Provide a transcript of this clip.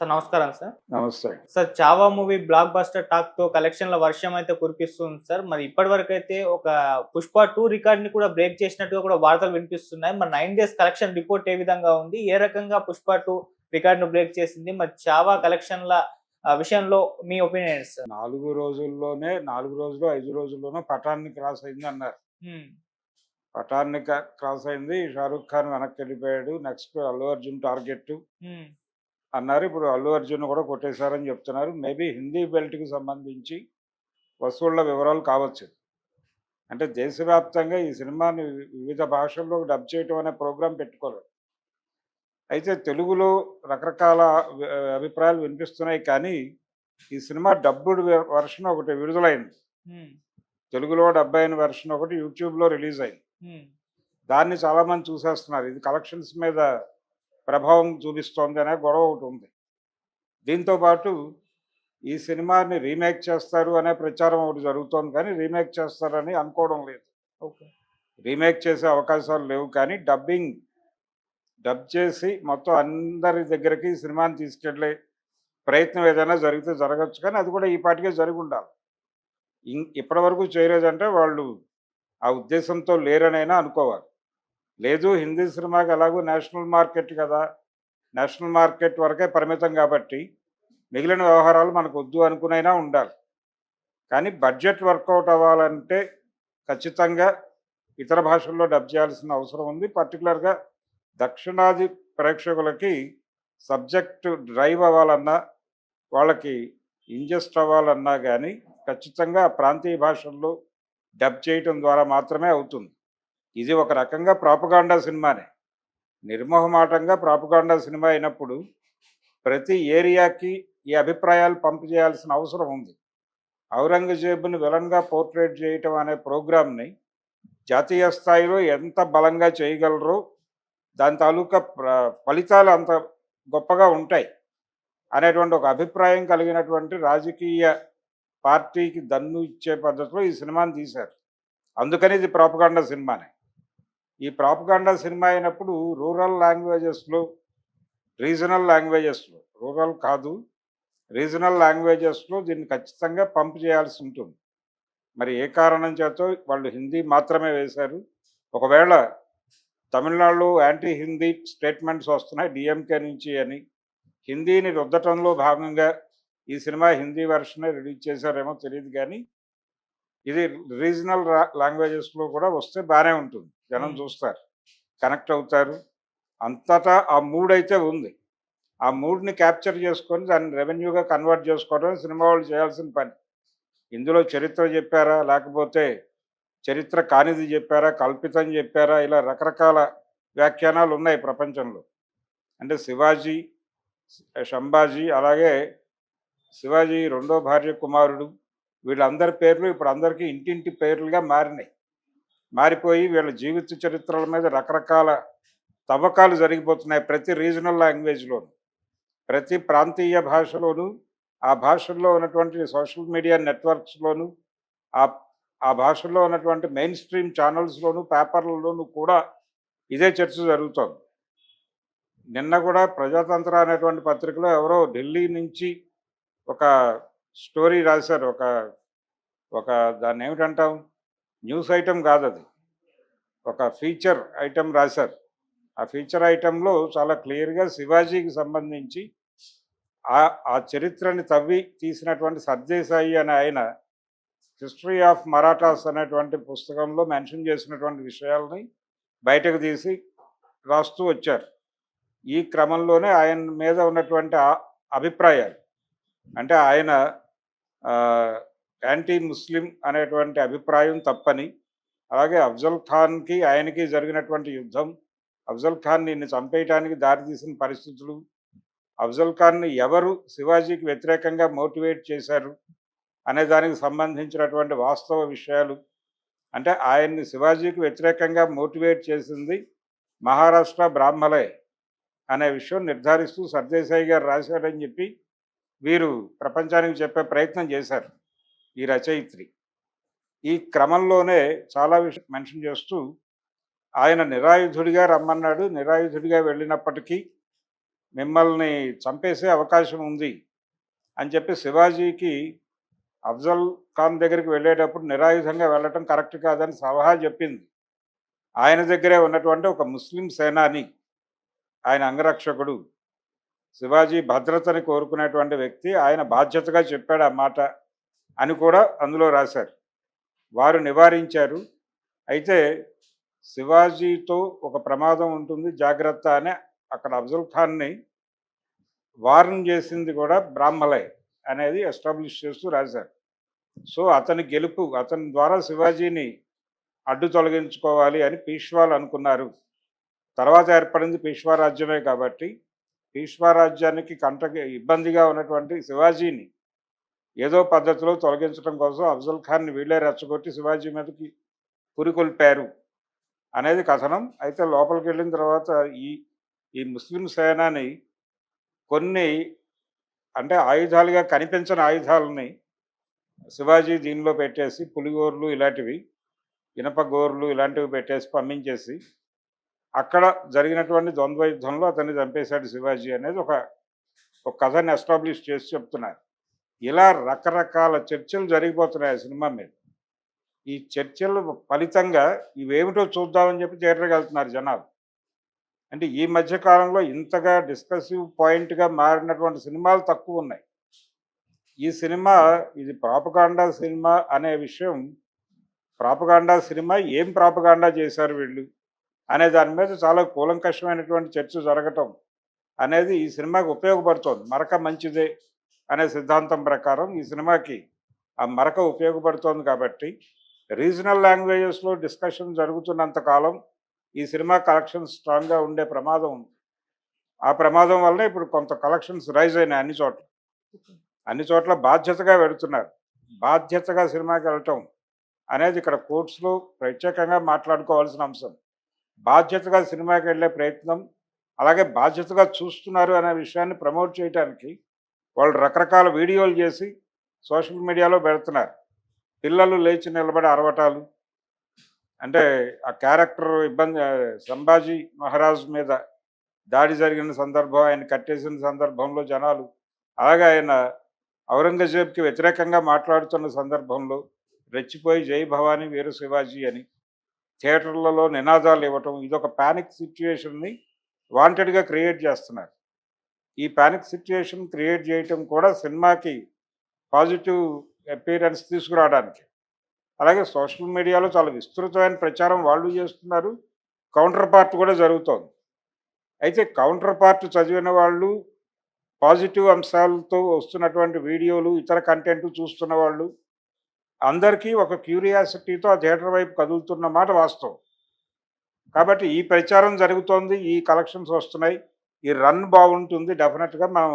Sir నమస్కారం sir. నమస్తే. Sir 'Chhaava' movie block buster టాక్‌తో కలెక్షన్‌ల వర్షం అయితే కురిపిస్తుంది సార్. మరి ఇప్పటివరకైతే ఒక 'పుష్ప 2' రికార్డ్‌ని కూడా బ్రేక్ చేసినట్టుగా కూడా వార్తలు వినిపిస్తున్నాయి. మరి 9 డేస్ కలెక్షన్ రిపోర్ట్ ఏ విధంగా ఉంది? ఏ రకంగా 'పుష్ప 2' రికార్డ్‌ను బ్రేక్ చేసింది? మరి 'చావా' కలెక్షన్‌ల విషయంలో మీ ఒపీనియన్ ఏంటి సార్? 4 రోజుల్లోనే 4 రోజులు, 5 రోజుల్లోనో 'పఠాన్‌ని క్రాస్ అయిందన్నారు. హ్మ్. 'పఠాన్‌ని క్రాస్ అయింది. 'షారుఖ్ ఖాన్' వెనక్కెళ్ళిపోయాడు. నెక్స్ట్ 'అల్లు అర్జున్' టార్గెట్ హ్మ్. అన్నారు. ఇప్పుడు 'అల్లు అర్జున్' కూడా కొట్టేశారని చెప్తున్నారు. మేబీ హిందీ బెల్ట్‌కి సంబంధించి వసూళ్ల వివరాలు కావచ్చు. అంటే దేశవ్యాప్తంగా ఈ సినిమాని వివిధ భాషల్లో డబ్ చేయటం అనే ప్రోగ్రామ్ పెట్టుకోలేదు. అయితే తెలుగులో రకరకాల అభిప్రాయాలు వినిపిస్తున్నాయి కానీ, ఈ సినిమా డబ్బుడ్ వెర్షన్ ఒకటి విడుదలైంది. హ్మ్. తెలుగులో డబ్ అయిన వెర్షన్ ఒకటి యూట్యూబ్‌లో రిలీజ్ అయింది. హ్మ్. దాన్ని చాలామంది చూసేస్తున్నారు. ఇది కలెక్షన్స్ మీద ప్రభావం చూపిస్తోంది అనే గొడవ ఒకటుంది. దీంతో పాటు ఈ సినిమాని రీమేక్ చేస్తారు అనే ప్రచారం ఒకటి జరుగుతోంది కానీ, రీమేక్ చేస్తారని అనుకోవడం లేదు. ఓకే. రీమేక్ చేసే అవకాశాలు లేవు కానీ, డబ్ చేసి మొత్తం అందరి దగ్గరికి ఈ సినిమాని తీసుకెళ్ళే ప్రయత్నం ఏదైనా జరిగితే జరగచ్చు కానీ, అది కూడా ఈ పాటికే జరిగుండాలి. ఇప్పటివరకు చేయలేదంటే వాళ్ళు ఆ ఉద్దేశంతో లేరనైనా అనుకోవాలి. లేదు హిందీ సినిమాకి ఎలాగో నేషనల్ మార్కెట్ కదా! నేషనల్ మార్కెట్ వరకే పరిమితం కాబట్టి, మిగిలిన వ్యవహారాలు మనకొద్దు అనుకునైనా ఉండాలి. కానీ బడ్జెట్ వర్కౌట్ అవ్వాలంటే ఖచ్చితంగా ఇతర భాషల్లో డబ్ చేయాల్సిన అవసరం ఉంది. పర్టిక్యులర్‌గా దక్షిణాది ప్రేక్షకులకి సబ్జెక్ట్ డ్రైవ్ అవ్వాలన్నా, వాళ్ళకి ఇంజెస్ట్ అవ్వాలన్నా గానీ, ఖచ్చితంగా ప్రాంతీయ భాషల్లో డబ్ చేయటం ద్వారా మాత్రమే అవుతుంది. ఇది ఒక రకంగా ప్రాపగాండా సినిమానే. నిర్మొహమాటంగా ప్రాపగాండా సినిమా అయినప్పుడు ప్రతి ఏరియాకి ఈ అభిప్రాయాలు పంపు చేయాల్సిన అవసరం ఉంది. ఔరంగజేబుని విలన్‌గా పోర్ట్రేట్ చేయటం అనే ప్రోగ్రామ్‌ని జాతీయ స్థాయిలో ఎంత బలంగా చేయగలరో దాని తాలూకా ఫలితాలు అంత గొప్పగా ఉంటాయి అనేటువంటి ఒక అభిప్రాయం కలిగినటువంటి రాజకీయ పార్టీకి దన్ను ఇచ్చే పద్ధతిలో ఈ సినిమాని తీశారు. అందుకని ఇది ప్రాపగాండా సినిమానే. ఈ ప్రాపగాండా సినిమా అయినప్పుడు రూరల్ లాంగ్వేజెస్‌లో, రీజనల్ లాంగ్వేజెస్‌లో, రూరల్ కాదు రీజనల్ లాంగ్వేజెస్‌లో దీన్ని ఖచ్చితంగా పంప్ చేయాల్సి ఉంటుంది. మరి ఏ కారణం చేతో వాళ్ళు హిందీ మాత్రమే వేశారు. ఒకవేళ తమిళనాడులో యాంటీ హిందీ స్టేట్మెంట్స్ వస్తున్నాయి డీఎంకే నుంచి అని. హిందీని రుద్దటంలో భాగంగా ఈ సినిమా హిందీ వెర్షనే రిలీజ్ చేశారేమో తెలీదు గానీ, ఇది రీజనల్ లాంగ్వేజెస్‌లో కూడా వస్తే బానే ఉంటుంది. జనం హ్మ్. చూస్తారు. కనెక్ట్ అవుతారు. అంతటా ఆ మూడయితే ఉంది. ఆ మూడ్‌ని క్యాప్చర్ చేసుకొని దాన్ని రెవెన్యూగా కన్వర్ట్ చేసుకోవడమే సినిమా వాళ్ళు చేయాల్సిన పని. ఇందులో చరిత్ర చెప్పారా? లేకపోతే చరిత్ర కానిది చెప్పారా? కల్పితం చెప్పారా? ఇలా రకరకాల వ్యాఖ్యానాలున్నాయి ప్రపంచంలో. అంటే శివాజీ, శంభాజీ అలాగే శివాజీ రెండో భార్య కుమారుడు వీళ్ళందరి పేర్లు ఇప్పుడు అందరికీ ఇంటింటి పేర్లుగా మారినాయి. మారిపోయి వీళ్ళ జీవిత చరిత్రల మీద రకరకాల తవ్వకాలు జరిగిపోతున్నాయి ప్రతి రీజనల్ లాంగ్వేజ్‌లోను. ప్రతి ప్రాంతీయ భాషలోనూ, ఆ భాషల్లో ఉన్నటువంటి సోషల్ మీడియా నెట్వర్క్స్‌లోను, ఆహ్, ఆ భాషల్లో ఉన్నటువంటి మెయిన్ స్ట్రీమ్ ఛానల్స్‌లోను, పేపర్‌లలోను కూడా ఇదే చర్చ జరుగుతోంది. నిన్న కూడా 'ప్రజాతంత్ర' అనేటువంటి పత్రికలో ఎవరో ఢిల్లీ నుంచి ఒక స్టోరీ రాశారు. ఒక ఒక దాన్నేమిటంటాం? న్యూస్ ఐటెమ్ కాదది. ఒక ఫీచర్ ఐటెమ్ రాశారు. ఆ ఫీచర్ ఐటెమ్‌లో చాలా క్లియర్‌గా శివాజీకి సంబంధించి ఆ చరిత్రని తవ్వి తీసినటువంటి సర్దేశాయి అనే ఆయన 'హిస్టరీ ఆఫ్ మరాఠాస్' అనేటువంటి పుస్తకంలో మెన్షన్ చేసినటువంటి విషయాల్ని బయటకు తీసి రాస్తూ వచ్చారు. ఈ క్రమంలోనే ఆయన మీద ఉన్నటువంటి అభిప్రాయాలు అంటే ఆయన యాంటీ ముస్లిం అనేటువంటి అభిప్రాయం తప్పని, అలాగే అఫ్జల్ ఖాన్‌కి ఆయనకి జరిగినటువంటి యుద్ధం, అఫ్జల్ ఖాన్ ఈయన్ని చంపేయటానికి దారితీసిన పరిస్థితులు, అఫ్జల్ ఖాన్‌ని ఎవరు శివాజీకి వ్యతిరేకంగా మోటివేట్ చేశారు అనే దానికి సంబంధించినటువంటి వాస్తవ విషయాలు. అంటే ఆయన్ని శివాజీకి వ్యతిరేకంగా మోటివేట్ చేసింది మహారాష్ట్ర బ్రాహ్మలే అనే విషయం నిర్ధారిస్తూ సర్దేశాయి గారు రాశాడని చెప్పి వీరు ప్రపంచానికి చెప్పే ప్రయత్నం చేశారు ఈ రచయిత్రి. ఈ క్రమంలోనే చాలా విషయం మెన్షన్ చేస్తూ ఆయన నిరాయుధుడిగా రమ్మన్నాడు. నిరాయుధుడిగా వెళ్ళినప్పటికీ మిమ్మల్ని చంపేసే అవకాశం ఉంది అని చెప్పి శివాజీకి అఫ్జల్ ఖాన్ దగ్గరికి వెళ్ళేటప్పుడు నిరాయుధంగా వెళ్ళటం కరెక్ట్ కాదని సలహా చెప్పింది. ఆయన దగ్గరే ఉన్నటువంటి ఒక ముస్లిం సేనాని, ఆయన అంగరక్షకుడు, శివాజీ భద్రతని కోరుకునేటువంటి వ్యక్తి, ఆయన బాధ్యతగా చెప్పాడు ఆ మాట అని కూడా అందులో రాశారు. వారు నివారించారు. అయితే శివాజీతో ఒక ప్రమాదం ఉంటుంది జాగ్రత్త అని అక్కడ అఫ్జల్ ఖాన్ని వార్న్ చేసింది కూడా బ్రాహ్మలే అనేది ఎస్టాబ్లిష్ చేస్తూ రాశారు. సో అతని గెలుపు, అతని ద్వారా శివాజీని అడ్డు తొలగించుకోవాలి అని పీష్వాలు అనుకున్నారు. తర్వాత ఏర్పడింది పీష్వా రాజ్యమే కాబట్టి పీష్వా రాజ్యానికి ఇబ్బందిగా ఉన్నటువంటి శివాజీని ఏదో పద్ధతిలో తొలగించడం కోసం అఫ్జల్ ఖాన్ని వీళ్ళే రెచ్చగొట్టి శివాజీ మీదకి పురికొల్పారు అనేది కథనం. అయితే లోపలికి వెళ్ళిన తర్వాత ఈ ఈ ముస్లిం సేనాని కొన్ని అంటే ఆయుధాలుగా కనిపించని ఆయుధాలని శివాజీ దీనిలో పెట్టేసి పులిగోర్లు ఇలాంటివి, ఇనప గోర్లు ఇలాంటివి పెట్టేసి పంపించేసి అక్కడ జరిగినటువంటి ద్వంద్వ యుద్ధంలో అతన్ని చంపేశాడు శివాజీ అనేది ఒక కథని ఎస్టాబ్లిష్ చేసి చెప్తున్నారు. ఇలా రకరకాల చర్చలు జరిగిపోతున్నాయి ఆ సినిమా మీద. ఈ చర్చల ఫలితంగా ఇవేమిటో చూద్దామని చెప్పి థియేటర్కి వెళ్తున్నారు జనాలు. అంటే ఈ మధ్య కాలంలో ఇంతగా డిస్కసివ్ పాయింట్గా మారినటువంటి సినిమాలు తక్కువ ఉన్నాయి. ఈ సినిమా ఇది ప్రాపగాండా సినిమా అనే విషయం, ప్రాపగాండా సినిమా ఏం ప్రాపగాండా చేశారు వీళ్ళు అనే దాని మీద చాలా కూలంకషమైనటువంటి చర్చ జరగటం అనేది ఈ సినిమాకి ఉపయోగపడుతోంది. మరక మంచిదే అనే సిద్ధాంతం ప్రకారం ఈ సినిమాకి ఆ మరక ఉపయోగపడుతోంది కాబట్టి రీజనల్ లాంగ్వేజెస్లో డిస్కషన్ జరుగుతున్నంత కాలం ఈ సినిమా కలెక్షన్స్ స్ట్రాంగ్గా ఉండే ప్రమాదం ఉంది. ఆ ప్రమాదం వల్ల ఇప్పుడు కొంత కలెక్షన్స్ రైజ్ అయినాయి అన్ని చోట్ల బాధ్యతగా వెళుతున్నారు. బాధ్యతగా సినిమాకి వెళ్ళటం అనేది ఇక్కడ కోర్ట్స్లో ప్రత్యేకంగా మాట్లాడుకోవాల్సిన అంశం. బాధ్యతగా సినిమాకి వెళ్ళే ప్రయత్నం, అలాగే బాధ్యతగా చూస్తున్నారు అనే విషయాన్ని ప్రమోట్ చేయడానికి వాళ్ళు రకరకాల వీడియోలు చేసి సోషల్ మీడియాలో పెడుతున్నారు. పిల్లలు లేచి నిలబడి అరవటాలు, అంటే ఆ క్యారెక్టర్ సంభాజీ మహారాజ్ మీద దాడి జరిగిన సందర్భం, ఆయన కట్టేసిన సందర్భంలో జనాలు, అలాగే ఆయన ఔరంగజేబ్కి వ్యతిరేకంగా మాట్లాడుతున్న సందర్భంలో రెచ్చిపోయి జై భవానీ వీర శివాజీ అని థియేటర్లలో నినాదాలు ఇవ్వటం, ఇదొక ప్యానిక్ సిచ్యువేషన్ని వాంటెడ్గా క్రియేట్ చేస్తున్నారు. ఈ ప్యానిక్ సిచ్యువేషన్ క్రియేట్ చేయటం కూడా సినిమాకి పాజిటివ్ అపీరెన్స్ తీసుకురావడానికి. అలాగే సోషల్ మీడియాలో చాలా విస్తృతమైన ప్రచారం వాళ్ళు చేస్తున్నారు, కౌంటర్ పార్ట్ కూడా జరుగుతోంది. అయితే కౌంటర్ పార్ట్ చదివిన వాళ్ళు, పాజిటివ్ అంశాలతో వస్తున్నటువంటి వీడియోలు, ఇతర కంటెంట్ చూస్తున్న వాళ్ళు అందరికీ ఒక క్యూరియాసిటీతో ఆ థియేటర్ వైపు కదులుతున్న మాట వాస్తవం. కాబట్టి ఈ ప్రచారం జరుగుతోంది, ఈ కలెక్షన్స్ వస్తున్నాయి, ఈ రన్ బాగుంటుంది, డెఫినెట్గా మనం